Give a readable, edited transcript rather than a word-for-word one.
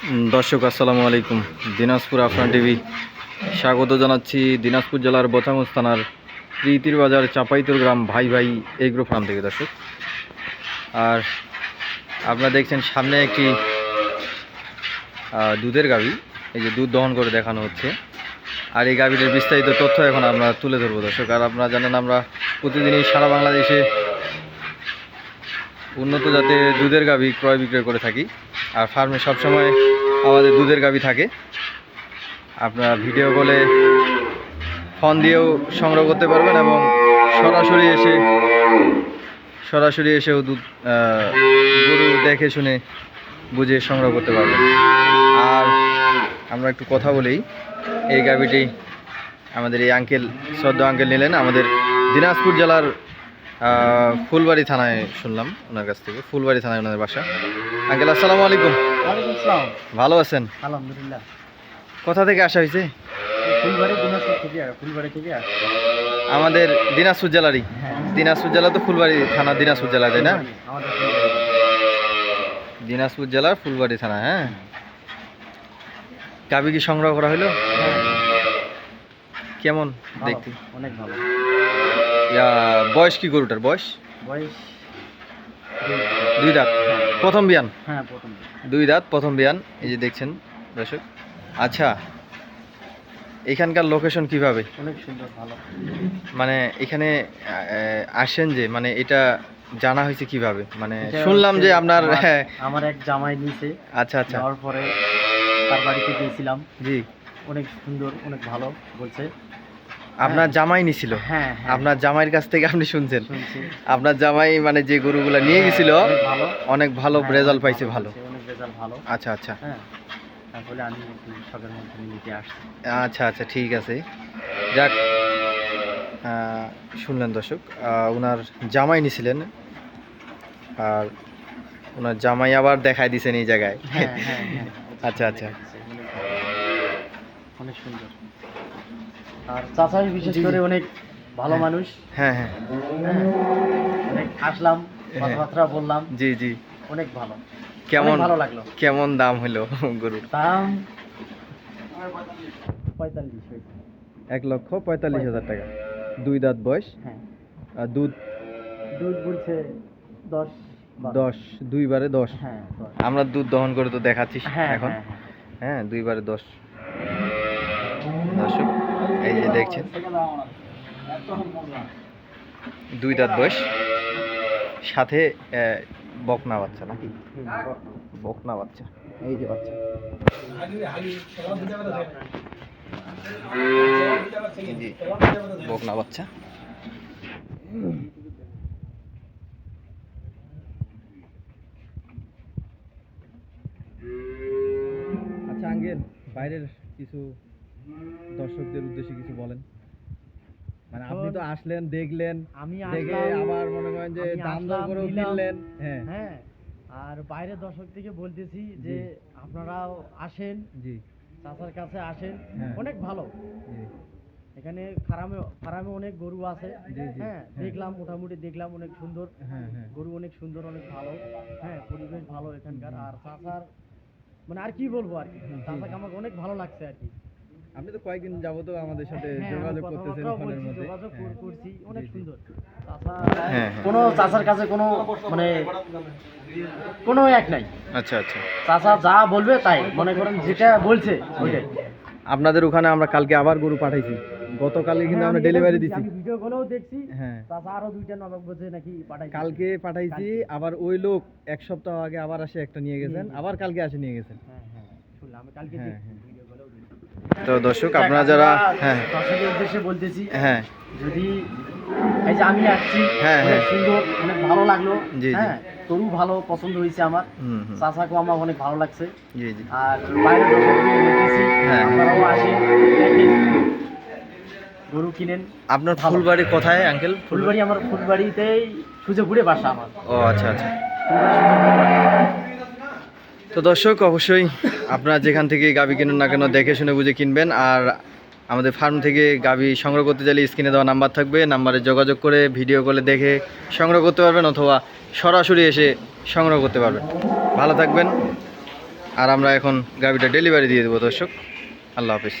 দর্শক আসসালামু আলাইকুম। দিনাজপুর আফরান টিভি স্বাগত জানাচ্ছি দিনাজপুর জেলার বোচাগঞ্জ থানার প্রীতির বাজার চাপাইতুর গ্রাম ভাই ভাই এগ্রো ফার্ম থেকে। দর্শক, আর আপনারা দেখছেন সামনে একটি দুধের গাভী, এই যে দুধ দহন করে দেখানো হচ্ছে। আর এই গাভীটির বিস্তারিত তথ্য এখন আমরা তুলে ধরবো দর্শক। আর আপনারা জানেন আমরা প্রতিদিনই সারা বাংলাদেশে উন্নত জাতের দুধের গাভী ক্রয় বিক্রয় করে থাকি। আর ফার্মে সবসময় আমাদের দুধের গাভী থাকে। আপনারা ভিডিও কলে ফোন দিয়েও সংগ্রহ করতে পারবেন এবং সরাসরি এসেও দুধ গরু দেখে শুনে বুঝে সংগ্রহ করতে পারবেন। আর আমরা একটু কথা বলি, এই গাভীটি আমাদের এই শ্রদ্ধা আঙ্কেল নিলেন আমাদের দিনাজপুর জেলার ফুলবাড়ি থানায়। শুনলাম ওনার কাছ থেকে, ফুলবাড়ি থানায় ওনাদের বাসা। আঙ্কেল আসসালামু আলাইকুম। ওয়ালাইকুম আসসালাম। ভালো আছেন? আলহামদুলিল্লাহ। কোথা থেকে আসা হয়েছে? ফুলবাড়ি দিনাজপুর থেকে। ফুলবাড়ি থেকে আমাদের দিনাজপুর জেলারই। দিনাজপুর জেলা তো ফুলবাড়ি থানা দিনাজপুর জেলা, তাই না? আমাদের দিনাজপুর জেলার ফুলবাড়ি থানা। হ্যাঁ, গাভী কি সংগ্রহ করা হলো? কেমন দেখতে? অনেক ভালো। বয়স কি গরুটার? বয়স দুই দাঁত, প্রথম বিয়ান। হ্যাঁ, প্রথম দুই দাঁত, প্রথম বিয়ান। এই যে দেখছেন দর্শক। আচ্ছা, এখানকার লোকেশন কিভাবে? অনেক সুন্দর, ভালো। মানে এখানে আসেন যে, মানে এটা জানা হয়েছে কিভাবে? মানে শুনলাম যে আপনার আমার এক জামাই নিয়েছে। আচ্ছা আচ্ছা। তারপরে তার বাড়িতে গিয়েছিলাম। জি, অনেক সুন্দর, অনেক ভালো বলছে। আপনার জামাই নিছিল? হ্যাঁ, আপনার জামাইয়ের কাছ থেকে আপনি শুনছেন? আপনার জামাই মানে যে গরুগুলা নিয়ে গেছিল অনেক ভালো রেজাল্ট পাইছে? ভালো, অনেক রেজাল্ট ভালো। আচ্ছা আচ্ছা। হ্যাঁ, তারপরে আমি একটু শখের মধ্যে নিতে আসছি। আচ্ছা আচ্ছা, ঠিক আছে। যাক, শুনলেন দর্শক, ওনার জামাই নিছিলেন, আর ওনার জামাই আবার দেখায় দিছেন এই জায়গায়। আচ্ছা আচ্ছা, অনেক সুন্দর। আর চাচাই বিশেষ করে অনেক ভালো মানুষ। হ্যাঁ হ্যাঁ, অনেক আসলাম, কথাবার্তা বললাম। জি জি, অনেক ভালো। কেমন ভালো লাগলো। কেমন দাম হলো গরুর? দাম 45 হয়েছে। 1,45,000 টাকা। দুই দাঁত বয়স। হ্যাঁ। আর দুধ বলছে 10 দুইবারে 10। হ্যাঁ, আমরা দুধ দহন করে তো দেখাচ্ছি এখন। হ্যাঁ, হ্যাঁ, দুইবারে 10। দর্শক, এই যে দেখছেন দুই দাঁত বয়স, সাথে বকনা বাচ্চা। নাকি বকনা বাচ্চা? এই যে বাচ্চা, বকনা বাচ্চা। আচ্ছা আঙ্কেল, বাইরের কিছু দর্শকদের উদ্দেশ্যে কিছু বলেন। মানে আপনি তো আসলেন, দেখলেন, আমি দেখে আবার মনে করেন যে দাম দর করেও কিনলেন। হ্যাঁ হ্যাঁ, আর বাইরের দর্শক থেকে বলতেছি যে আপনারাও আসেন, জি, চাচার কাছে আসেন। অনেক ভালো। এখানে ফার্মে অনেক গরু আছে। হ্যাঁ, দেখলাম, মোটামুটি দেখলাম, অনেক সুন্দর গরু, অনেক সুন্দর, অনেক ভালো। হ্যাঁ, পরিবেশ ভালো এখানকার। আর চাচার মানে আর কি বলবো, আর কি চাচাকে আমার অনেক ভালো লাগছে আর কি। আপনি তো কয়েকদিন যাবত আমাদের সাথে যোগাযোগ করতেছেন, ফোনের মধ্যে যোগাযোগ করছি। অনেক সুন্দর চাচা। কোনো চাচার কাছে কোনো মানে কোনো এক নাই। আচ্ছা আচ্ছা, চাচা যা বলবে তাই, মনে করেন যেটা বলছে ওইটাই। আপনাদের ওখানে আমরা কালকে আবার গরু পাঠাইছি, গতকালকে কিন্তু আমরা ডেলিভারি দিছি। আমি ভিডিও কলেও দেখছি। হ্যাঁ, চাচা আরো 2টা নবাব বলছে নাকি পাঠাইছি। কালকে পাঠাইছি, আবার ওই লোক এক সপ্তাহ আগে আবার আসে একটা নিয়ে গেছেন, আবার কালকে আসে নিয়ে গেছেন। হ্যাঁ হ্যাঁ, শুনলাম আমি কালকে দেখছি, ভিডিও কলেও দেখছি। তো দর্শক, আপনারা যারা দর্শকের উদ্দেশ্যে বলতেছি, হ্যাঁ, যদি এই যে আমি আসছি, হ্যাঁ অনেক সুন্দর, অনেক ভালো লাগলো। জি জি, হ্যাঁ, গরু ভালো পছন্দ হয়েছে আমার। চাচাকেও আমার অনেক ভালো লাগছে। জি জি। আর বাইরের দর্শকদের বলতেছি, আপনারাও আসেন, দেখেন, গরু কিনেন। আপনার ফুলবাড়ি কোথায় আঙ্কেল? ফুলবাড়ি আমার ফুলবাড়িতেই সুজেপুরে বাসা আমার। ও আচ্ছা আচ্ছা। তো দর্শক, অবশ্যই আপনারা যেখান থেকে গাভী কিনুন না কেন দেখে শুনে বুঝে কিনবেন। আর আমাদের ফার্ম থেকে গাভী সংগ্রহ করতে চাইলে স্ক্রিনে দেওয়া নাম্বার থাকবে, নাম্বারে যোগাযোগ করে ভিডিও কলে দেখে সংগ্রহ করতে পারবেন, অথবা সরাসরি এসে সংগ্রহ করতে পারবেন। ভালো থাকবেন, আর আমরা এখন গাভিটা ডেলিভারি দিয়ে দেবো দর্শক। আল্লাহ হাফিজ।